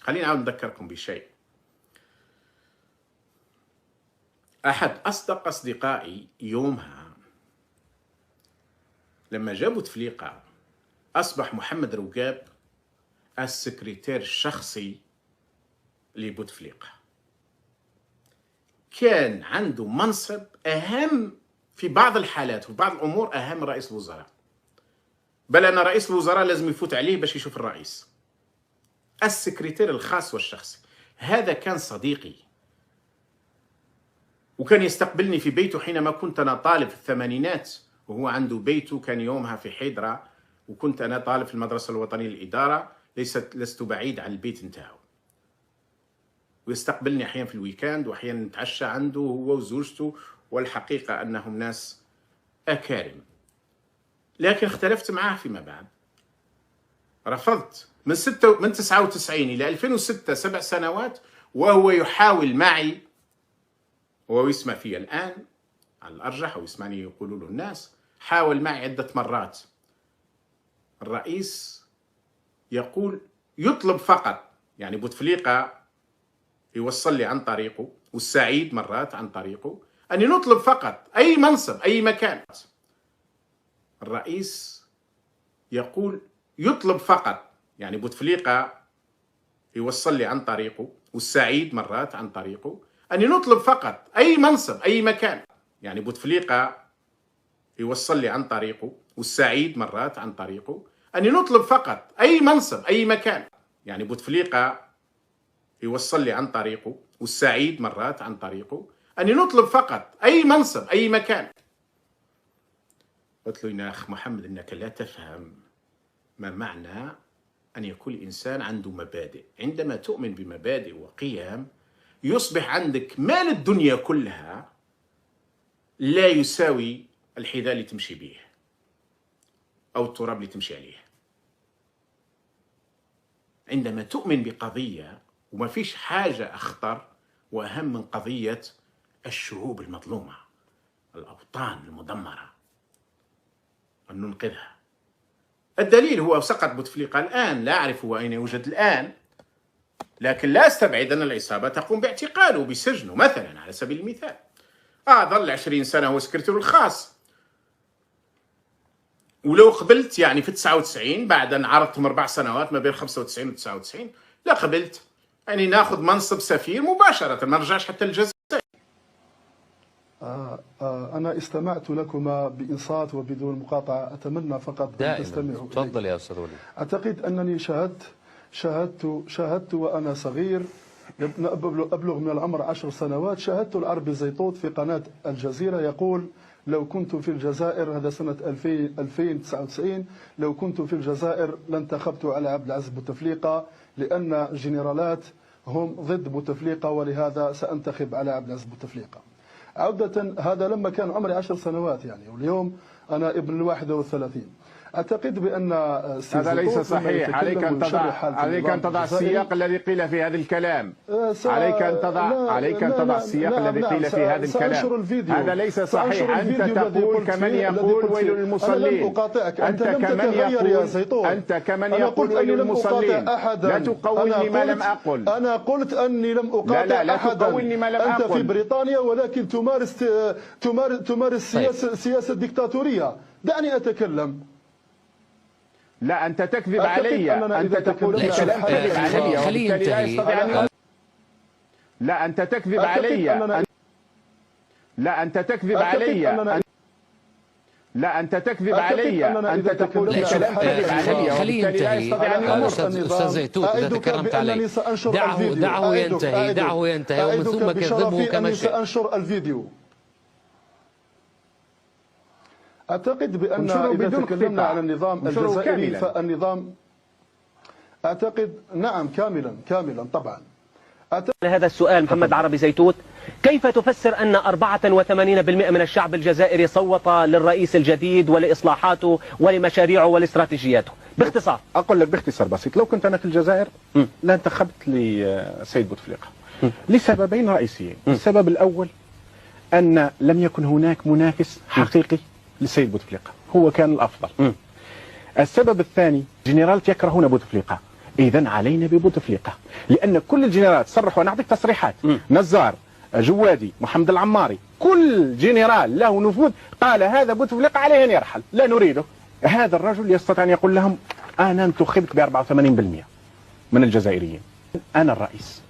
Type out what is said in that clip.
خليني أعود أذكركم بشيء. أحد أصدق أصدقائي يومها لما جاء بوتفليقة أصبح محمد روقاب السكرتير الشخصي لبوتفليقة. كان عنده منصب أهم في بعض الحالات وفي بعض الأمور أهم من رئيس الوزراء، بل أن رئيس الوزراء لازم يفوت عليه باش يشوف الرئيس. السكرتير الخاص والشخصي هذا كان صديقي، وكان يستقبلني في بيته حينما كنت أنا طالب في الثمانينات، وهو عنده بيته كان يومها في حيدرة، وكنت أنا طالب في المدرسة الوطنية للإدارة، لست بعيد عن البيت نتاعو. ويستقبلني أحيانا في الويكاند، وأحيانا نتعشى عنده هو وزوجته، والحقيقة أنهم ناس أكارم. لكن اختلفت معه فيما بعد، رفضت من 99 إلى 2006 7 سنوات وهو يحاول معي، وهو يسمع فيها الآن على الأرجح، أو يسمعني يقولوا له الناس، حاول معي عدة مرات. الرئيس يقول يطلب فقط، يعني بوتفليقة يوصل لي عن طريقه، والسعيد مرات عن طريقه، أني نطلب فقط أي منصب أي مكان. الرئيس يقول يطلب فقط، يعني بوتفليقة يوصل لي عن طريقه، والسعيد مرات عن طريقه، أني نطلب فقط أي منصب أي مكان، يعني بوتفليقة يوصل لي عن طريقه، والسعيد مرات عن طريقه، أني نطلب فقط أي منصب أي مكان، يعني بوتفليقة يوصل لي عن طريقه، والسعيد مرات عن طريقه، أني نطلب فقط أي منصب أي مكان. قلت له يا أخ محمد إنك لا تفهم ما معنى أن يكون الإنسان عنده مبادئ. عندما تؤمن بمبادئ وقيم يصبح عندك مال الدنيا كلها لا يساوي الحذاء اللي تمشي به أو التراب اللي تمشي عليه. عندما تؤمن بقضية، وما فيش حاجة أخطر وأهم من قضية الشعوب المظلومة، الأوطان المدمرة، أن ننقذها. الدليل هو سقط بوتفليقة الآن، لا أعرف هو أين يوجد الآن، لكن لا أستبعد أن العصابة تقوم باعتقاله بسجنه مثلا على سبيل المثال. ظل 20 سنة هو سكرتير الخاص. ولو قبلت يعني في 99 بعد أن عرضتهم 4 سنوات ما بين 95 و 99، لا قبلت يعني ناخذ منصب سفير مباشرة، ما نرجعش حتى الجزائر. أنا استمعت لكما بإنصات وبدون مقاطعة، أتمنى فقط أن تستمعوا. تفضل يا أستاذ وليد. أعتقد أنني شاهدت وأنا صغير، أبلغ من العمر 10 سنوات، شاهدت العربي زيطوط في قناة الجزيرة يقول لو كنت في الجزائر، هذا سنة 2099، لو كنت في الجزائر لانتخبت على عبد العزيز بوتفليقة، لأن الجنرالات هم ضد بوتفليقة ولهذا سأنتخب على عبد العزيز بوتفليقة. عودة، هذا لما كان عمري 10 سنوات يعني، واليوم أنا ابن 31. أعتقد بأن هذا ليس صحيح. عليك أن تضع السياق الذي قيل في هذا الكلام. عليك أن تضع السياق الذي قيل في هذا الكلام. هذا ليس صحيح. أنت تقول كمن يقول ويل للمصلين. أنت كمن يقول ويل للمصلين. لا تقولني ما لم أقل. أنا قلت أني لم أقاطع لا تقولني ما لم أقل. أنت في بريطانيا ولكن تمارس سياسة ديكتاتورية. دعني أتكلم. لا أنت تكذب علي. أنت تقول كلام كذب علي، وبالتالي لا يستطيع أن. لا أنت تكذب علي. لا أنت تكذب علي. لا أنت تكذب علي. أنت تقول كلام كذب علي، وبالتالي لا يستطيع أن. أستاذ زيتون، إذا تكرمت علي دعه ينتهي ومن ثم كذبه كما شاء. سأنشر الفيديو. أعتقد بأن إذا تكلمنا عن النظام الجزائري فالنظام، أعتقد نعم كاملا طبعا. هذا السؤال محمد عربي زيتوت، كيف تفسر أن 84% من الشعب الجزائري صوت للرئيس الجديد ولإصلاحاته ولمشاريعه ولاستراتيجياته؟ باختصار. أقول لك باختصار بسيط، لو كنت أنا في الجزائر لانتخبت لسيد بوتفليقة لسببين رئيسيين. السبب الأول أن لم يكن هناك منافس حقيقي للسيد بوتفليقة، هو كان الأفضل. السبب الثاني، جنرالات يكرهون بوتفليقة إذن علينا ببوتفليقة، لأن كل الجنرالات صرحوا. أنا أعطيك تصريحات نزار، جوادي، محمد العماري، كل جنرال له نفوذ قال هذا بوتفليقة عليه أن يرحل، لا نريده. هذا الرجل يستطيع أن يقول لهم أنا انتخبت ب 84% من الجزائريين، أنا الرئيس.